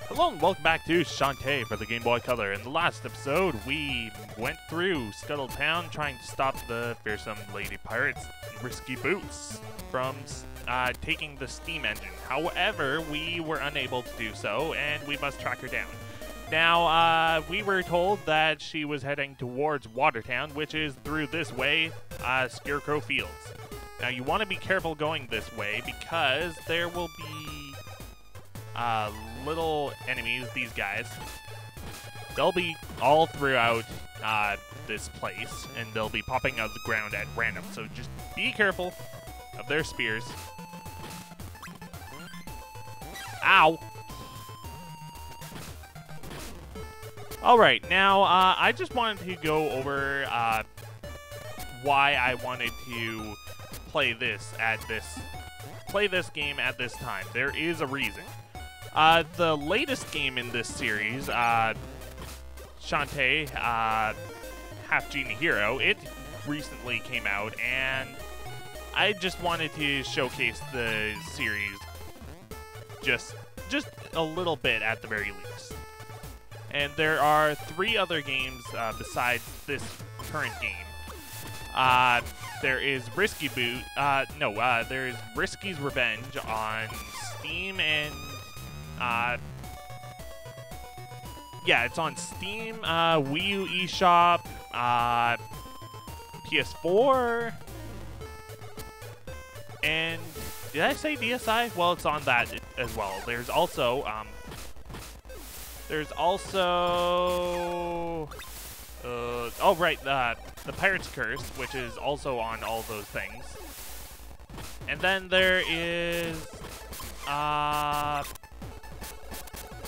Hello and welcome back to Shantae for the Game Boy Color. In the last episode, we went through Scuttle Town trying to stop the fearsome lady pirates, Risky Boots, from taking the steam engine. However, we were unable to do so, and we must track her down. Now, we were told that she was heading towards Watertown, which is through this way, Scarecrow Fields. Now, you want to be careful going this way because there will be little enemies, these guys. They'll be all throughout this place, and they'll be popping out of the ground at random. So just be careful of their spears. Ow! Alright, now I just wanted to go over why I wanted to play this game at this time. There is a reason. The latest game in this series, Shantae, Half Genie Hero, it recently came out, and I just wanted to showcase the series just a little bit at the very least. And there are 3 other games besides this current game. There is Risky Boot, there is Risky's Revenge on Steam and yeah, it's on Steam, Wii U eShop, PS4, and did I say DSi? Well, it's on that as well. There's also, oh right, the Pirate's Curse, which is also on all those things. And then there is,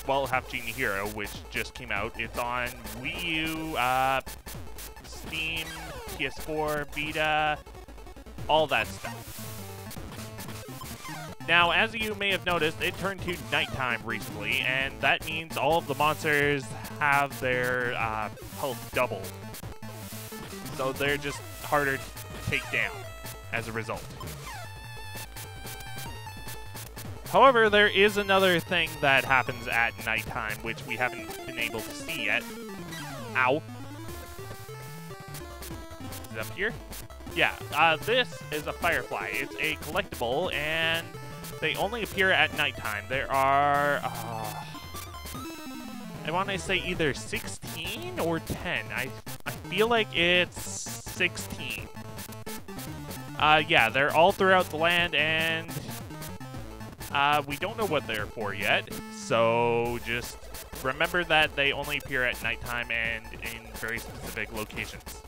well, Half Genie Hero, which just came out. It's on Wii U, Steam, PS4, Vita, all that stuff. Now, as you may have noticed, it turned to nighttime recently, and that means all of the monsters have their health double. So they're just harder to take down as a result. However, there is another thing that happens at nighttime, which we haven't been able to see yet. Ow. Is it up here? Yeah, this is a Firefly. It's a collectible, and they only appear at nighttime. There are, I want to say either 16 or 10. I feel like it's 16. Yeah, they're all throughout the land, and we don't know what they're for yet, so just remember that they only appear at nighttime and in very specific locations.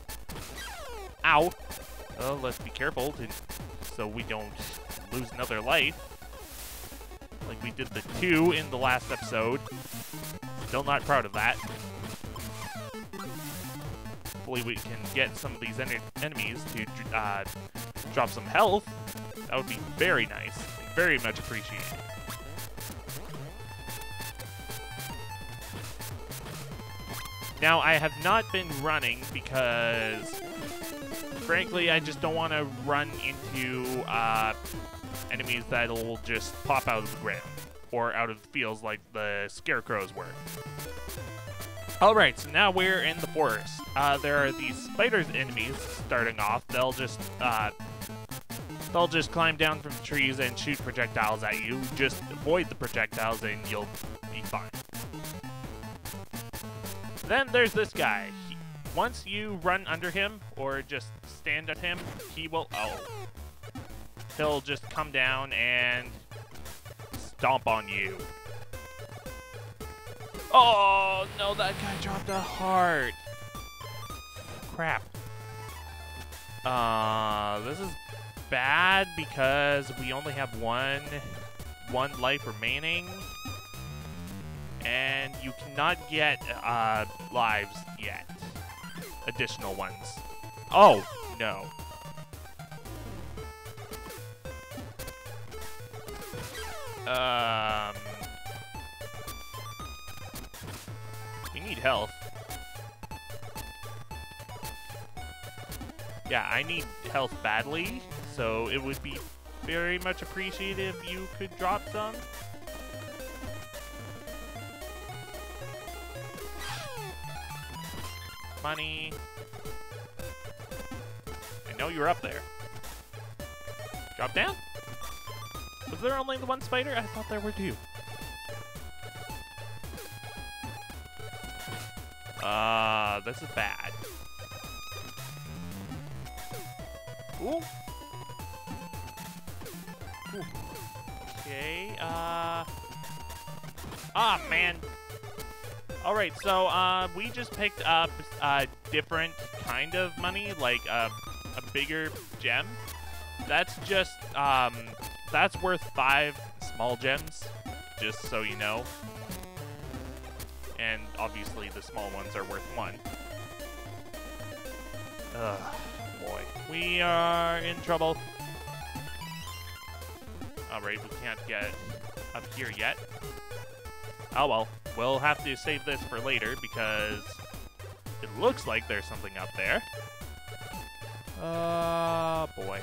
Ow! Well, let's be careful so we don't lose another life, like we did the 2 in the last episode. Still not proud of that. Hopefully we can get some of these enemies to drop some health. That would be very nice. Very much appreciated. Now, I have not been running because, frankly, I just don't want to run into enemies that'll just pop out of the ground or out of the fields like the scarecrows were. Alright, so now we're in the forest. There are these spiders enemies starting off. They'll just climb down from the trees and shoot projectiles at you. Just avoid the projectiles and you'll be fine. Then there's this guy. Once you run under him or just stand at him, he'll just come down and stomp on you. Oh, no, that guy dropped a heart. Crap. This is bad because we only have one life remaining, and you cannot get lives yet, additional ones. Oh no. We need health. Yeah, I need health badly, so it would be very much appreciated if you could drop some. Money. I know you're up there. Drop down? Was there only the one spider? I thought there were two. This is bad. Ooh. Ooh. Okay, ah, man. Alright, so, we just picked up a different kind of money, like, a bigger gem. That's just, that's worth 5 small gems, just so you know. And obviously the small ones are worth 1. Ugh, boy. We are in trouble. Alright, we can't get up here yet. Oh well, we'll have to save this for later because it looks like there's something up there. Boy.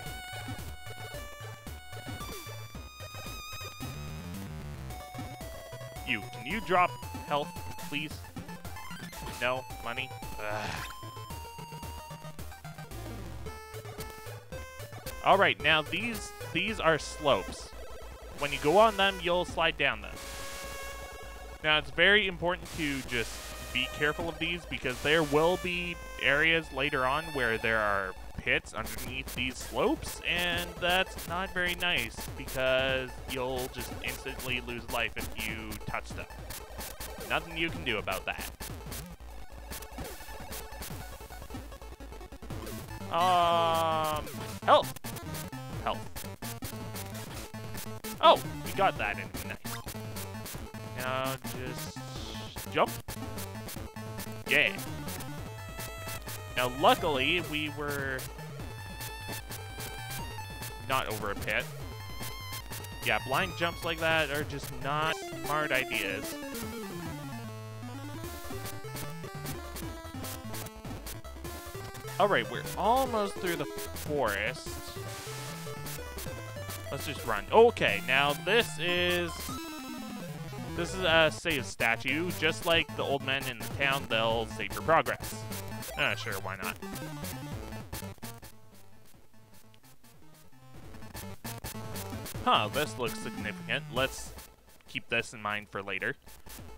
Can you drop health, please? No? Money? Alright, now these are slopes. When you go on them, you'll slide down them. Now, it's very important to just be careful of these because there will be areas later on where there are pits underneath these slopes, and that's not very nice because you'll just instantly lose life if you touch them. Nothing you can do about that. Health! Health. Oh, we got that in. Nice. Now just jump. Yeah. Now luckily we were not over a pit. Yeah, blind jumps like that are just not smart ideas. Alright, we're almost through the forest. Let's just run. Okay, now this is a save statue. Just like the old men in the town, they'll save your progress. Sure, why not? Huh, this looks significant. Let's keep this in mind for later.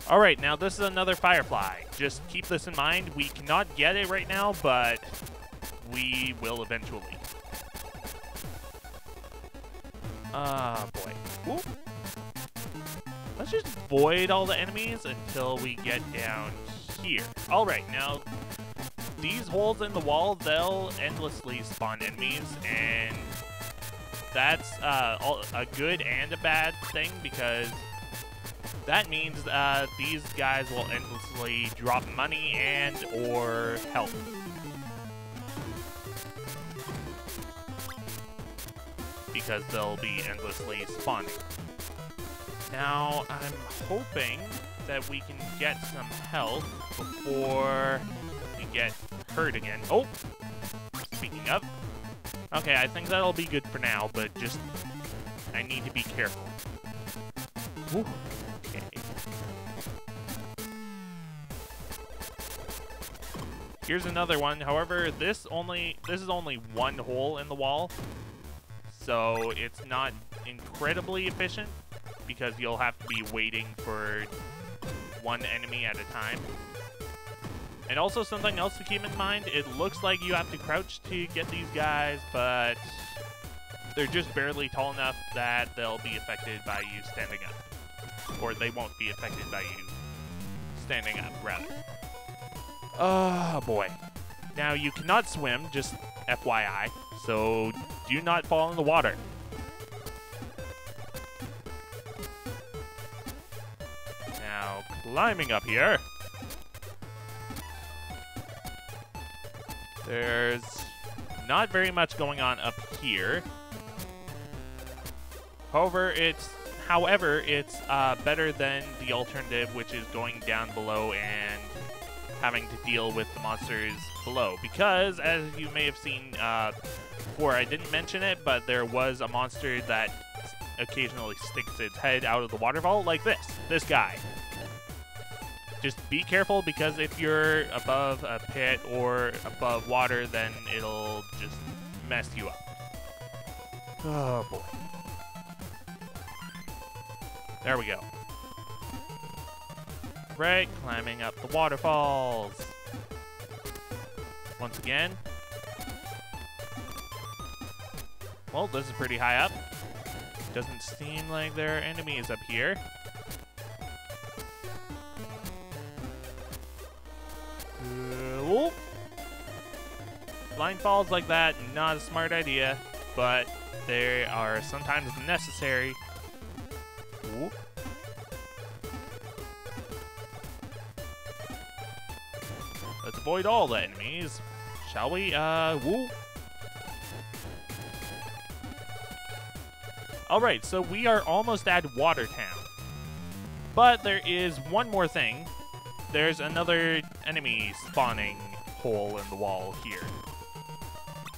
Alright, now this is another firefly. Just keep this in mind. We cannot get it right now, but we will eventually. Boy. Ooh. Let's just avoid all the enemies until we get down here. Alright, now, these holes in the wall, they'll endlessly spawn enemies, and that's a good and a bad thing, because that means these guys will endlessly drop money and or health. Because they'll be endlessly spawning. Now, I'm hoping that we can get some health before we get hurt again. Oh! Speaking of. Okay, I think that'll be good for now, but just I need to be careful. Ooh. Okay. Here's another one. However, this is only one hole in the wall, so it's not incredibly efficient because you'll have to be waiting for one enemy at a time. And also something else to keep in mind, it looks like you have to crouch to get these guys, but they're just barely tall enough that they'll be affected by you standing up. Or they won't be affected by you standing up, rather. Oh, boy. Now, you cannot swim, just FYI, so do not fall in the water. Now, climbing up here. There's not very much going on up here. However, it's better than the alternative, which is going down below and having to deal with the monsters below. Because, as you may have seen before, I didn't mention it, but there was a monster that occasionally sticks its head out of the waterfall like this guy. just be careful, because if you're above a pit or above water, then it'll just mess you up. Oh boy. There we go. Right, climbing up the waterfalls. Once again. Well, this is pretty high up. Doesn't seem like there are enemies up here. Whoop. Blind falls like that, not a smart idea, but they are sometimes necessary. Whoop. Let's avoid all the enemies, shall we? Whoop. Alright, so we are almost at Watertown. But there is one more thing. There's another enemy spawning hole in the wall here.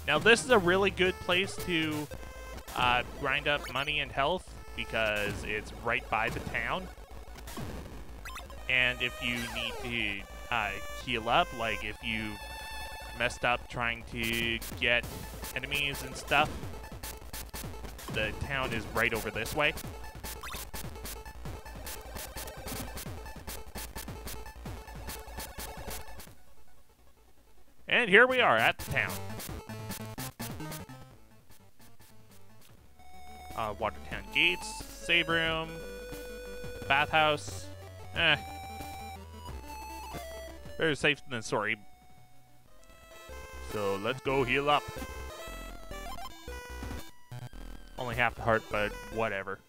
Now this is a really good place to grind up money and health, because it's right by the town. And if you need to heal up, like if you messed up trying to get enemies and stuff, the town is right over this way. And here we are at the town. Watertown gates, save room, bathhouse. Better safe than sorry. So let's go heal up. Only half the heart, but whatever.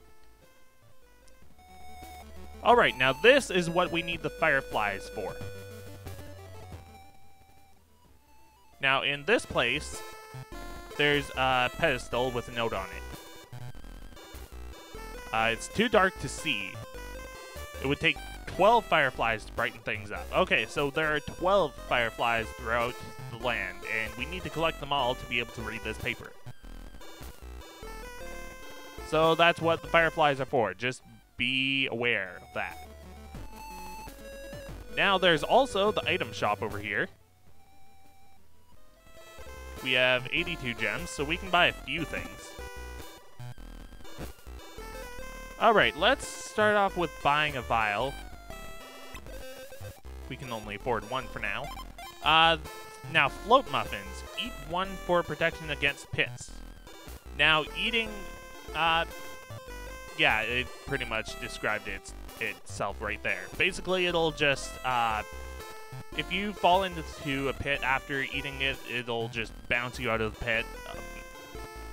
Alright, now this is what we need the fireflies for. Now in this place, there's a pedestal with a note on it. It's too dark to see. It would take 12 fireflies to brighten things up. Okay, so there are 12 fireflies throughout the land, and we need to collect them all to be able to read this paper. So that's what the fireflies are for. Just be aware of that. Now there's also the item shop over here. We have 82 gems, so we can buy a few things. Alright, let's start off with buying a vial. We can only afford one for now. Now, float muffins. Eat one for protection against pits. Now, eating... yeah, it pretty much described itself right there. Basically, it'll just... if you fall into a pit after eating it, it'll just bounce you out of the pit.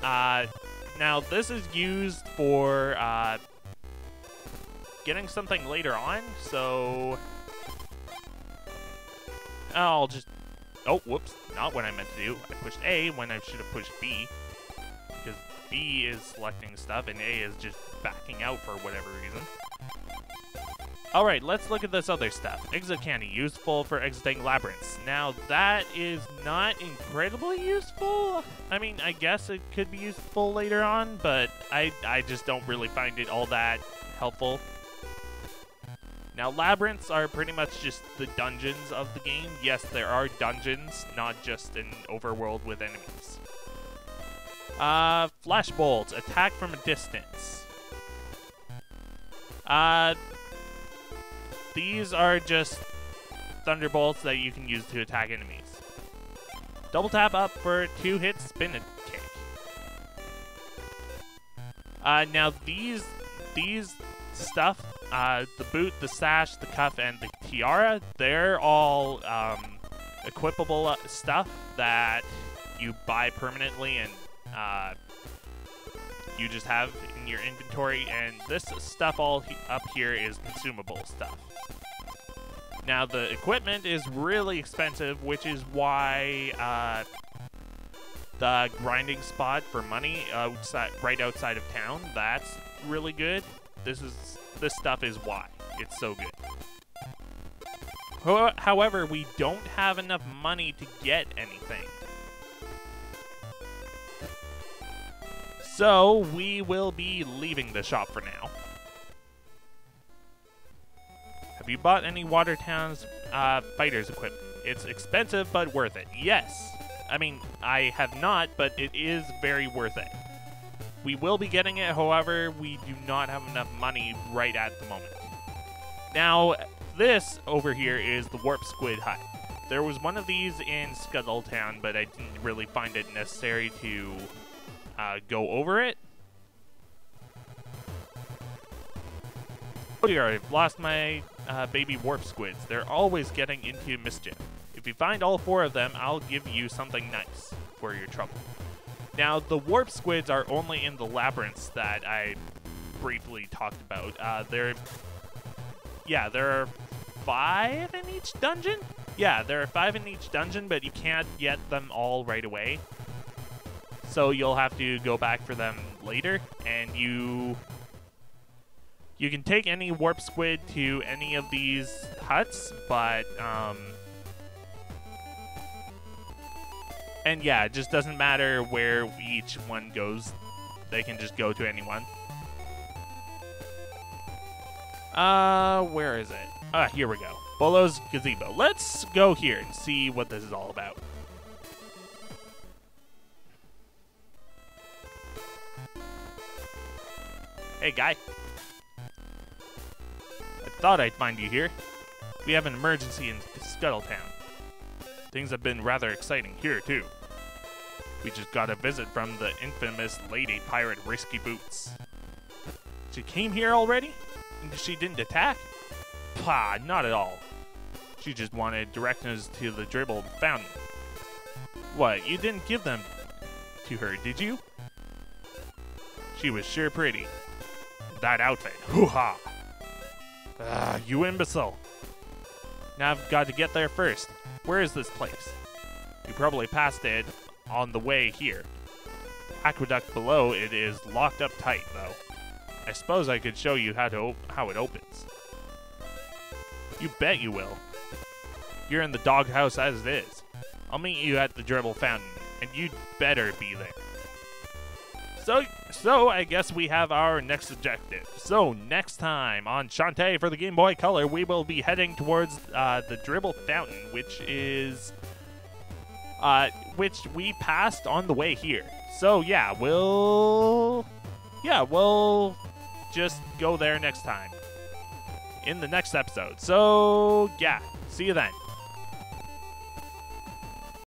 Now, this is used for getting something later on, so... I'll just... Oh, whoops. Not what I meant to do. I pushed A when I should have pushed B. Because B is selecting stuff, and A is just backing out for whatever reason. Alright, let's look at this other stuff. Exit candy, useful for exiting labyrinths. Now, that is not incredibly useful. I mean, I guess it could be useful later on, but I just don't really find it all that helpful. Now, labyrinths are pretty much just the dungeons of the game. Yes, there are dungeons, not just an overworld with enemies. Flash bolts, attack from a distance. These are just thunderbolts that you can use to attack enemies. Double tap up for 2 hits, spin a kick. Now these stuff, the boot, the sash, the cuff, and the tiara, they're all equipable stuff that you buy permanently and you just have in your inventory, and this stuff all up here is consumable stuff. Now the equipment is really expensive, which is why the grinding spot for money right outside of town, that's really good. This stuff is why it's so good. However, we don't have enough money to get anything. So, we will be leaving the shop for now. Have you bought any Watertown's fighter's equipment? It's expensive, but worth it. Yes. I mean, I have not, but it is very worth it. We will be getting it, however, we do not have enough money right at the moment. Now, this over here is the Warp Squid Hut. There was one of these in Scuttletown, but I didn't really find it necessary to go over it. Oh dear, I've lost my baby Warp Squids. They're always getting into mischief. If you find all 4 of them, I'll give you something nice for your trouble. Now, the Warp Squids are only in the labyrinths that I briefly talked about. There are 5 in each dungeon? Yeah, there are 5 in each dungeon, but you can't get them all right away. So you'll have to go back for them later, and you can take any Warp Squid to any of these huts, but, and yeah, it just doesn't matter where each one goes. They can just go to anyone. Where is it? Here we go. Bolo's Gazebo. Let's go here and see what this is all about. Hey, guy. I thought I'd find you here. We have an emergency in Scuttletown. Things have been rather exciting here, too. We just got a visit from the infamous Lady Pirate Risky Boots. She came here already? And she didn't attack? Pah, not at all. She just wanted directions to the Dribble Fountain. What, you didn't give them to her, did you? She was sure pretty. That outfit, hoo-ha! You imbecile. Now I've got to get there first. Where is this place? You probably passed it on the way here. Aqueduct below it is locked up tight, though. I suppose I could show you how it opens. You bet you will. You're in the doghouse as it is. I'll meet you at the Dribble Fountain, and you'd better be there. So I guess we have our next objective. So next time on Shantae for the Game Boy Color, we will be heading towards the Dribble Fountain, which we passed on the way here. So yeah, we'll just go there next time in the next episode. So yeah, see you then.